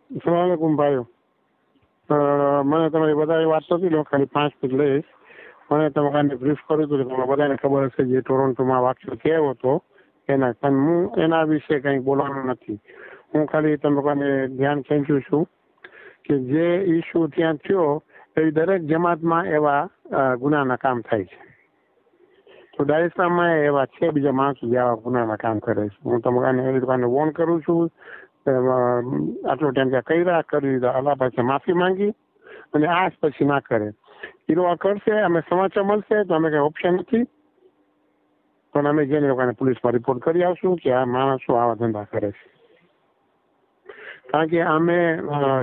સલામકુમ ભાઈઓ, મને તમારી વધારે વાત તો નથી, ખાલી 5 મિનિટ લઈશ. મને તમારે બ્રીફ કર્યું હતું, તમને બધાને ખબર હશે જે ટોરોન્ટોમાં વાક્ય થયો હતો એના, પણ હું એના વિશે કંઈ બોલવાનું નથી. હું ખાલી તમને ધ્યાન ખેંચું છું કે જે ઇસ્યુ ત્યાં થયો એ દરેક જમાતમાં એવા ગુનાના કામ થાય છે. તો ડાયસ્ટ્રામાં એવા છે બીજા માણસો જે આવા ગુનાના કામ કરે છે. હું તમને વોર્ન કરું છું. આટલો ટાઈમ ત્યાં કર્યા કરી દીધા, અલ્લાહ પાસે માફી માંગી અને આ પછી ના કરે. એ આ કરશે, અમે સમાચાર મળશે તો અમે કઈ ઓપ્શન નથી, પણ અમે જેને લોકોને પોલીસમાં રિપોર્ટ કરી આવશું કે આ માણસો આવા ધંધા કરે છે. કારણ કે અમે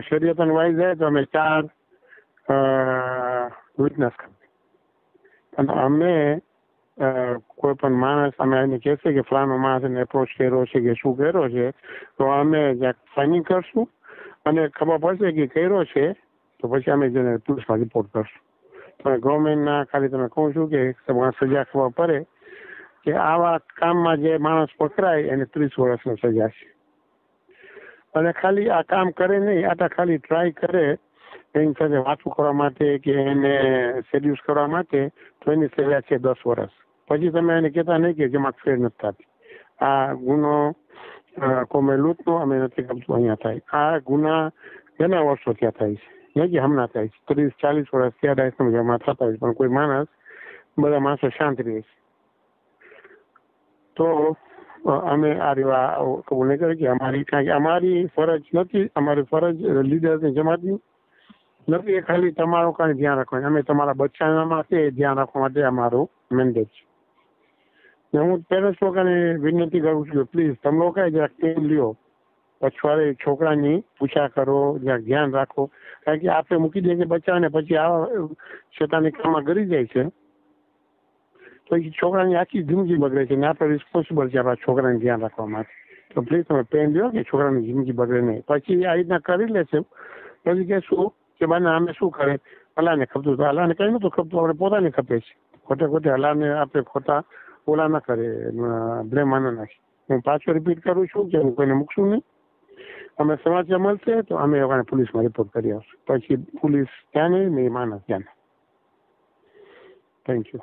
શરીયતન વાઇઝ જાય તો અમે 4 વિટનેસ અને અમે કોઈ પણ માણસ અમે એને કહેશે કે ફલાનો માણસ એને એપ્રોચ કર્યો છે કે શું કર્યો છે, તો અમે જ્યાં સાઇનિંગ કરશું અને ખબર પડશે કે કર્યો છે તો પછી અમે જેને પોલીસમાં રિપોર્ટ કરશું. તમે ગવર્મેન્ટના ખાલી તમે કહું છું કે સજા ખબર પડે કે આવા કામમાં જે માણસ પકડાય એને 30 વર્ષની સજા છે. અને ખાલી આ કામ કરે નહીં, આટા ખાલી ટ્રાય કરે એની સાથે વાતું કરવા માટે કે એને સેડ્યુસ કરવા માટે તો એની સજા છે 10 વર્ષ. પછી તમે એને કહેતા નહીં કે જેમાં ફેર નથી થતી. આ ગુનો કોમે લૂંટનો અમે નથી ગમતું અહીંયા થાય. આ ગુના ઘણા વર્ષો ત્યાં થાય છે, નહીં કે હમણાં થાય છે. 30-40 વર્ષ ત્યાં ડાયસમાં થતા હોય પણ કોઈ માણસ, બધા માણસો શાંત રહે છે. તો અમે આ રીવા કબૂલ નહીં કરીએ કે અમારી ફરજ નથી, અમારી ફરજ લીડર્સની જમાતની નથી. એ ખાલી તમારું કાંઈ ધ્યાન રાખવાનું, અમે તમારા બચ્ચાના માટે ધ્યાન રાખવા માટે અમારું મેન્ડેટ છે. ને હું પેરેન્ટ્સ લોકોને વિનંતી કરું છું કે પ્લીઝ તમે લોકો જરાક ટેમ લ્યો, પછવાડે છોકરાની પૂછા કરો, જરાક ધ્યાન રાખો. કારણ કે આપણે મૂકી દઈએ કે બચ્ચાને પછી આવા શેતાની કામમાં ગરી જાય છે તો એ છોકરાની આખી જિંદગી બગડે છે ને આપણે રિસ્પોન્સિબલ છે આપણા છોકરાને ધ્યાન રાખવા માટે. તો પ્લીઝ તમે પેન લ્યો કે છોકરાની જિંદગી બગડે નહીં. પછી આ રીતના કરી લેશે પછી કહેશું કે બાને અમે શું કરે, અલ્લાહને ખપતું, તો અલ્લાહને કંઈ નતું ખપતું, આપણે પોતાને ખપે છે. ખોટે અલ્લાહને આપણે ખોટા ઓલા ના કરે, બ્લેમ ના નાખી. હું પાછો રિપીટ કરું છું કે હું કોઈને મૂકશું નહીં. અમે સમાચાર મળશે તો અમે લોકોને પોલીસમાં રિપોર્ટ કરી આવશું. પછી પોલીસ ત્યાં નહીં ને એ માણસ ત્યાં. Thank you.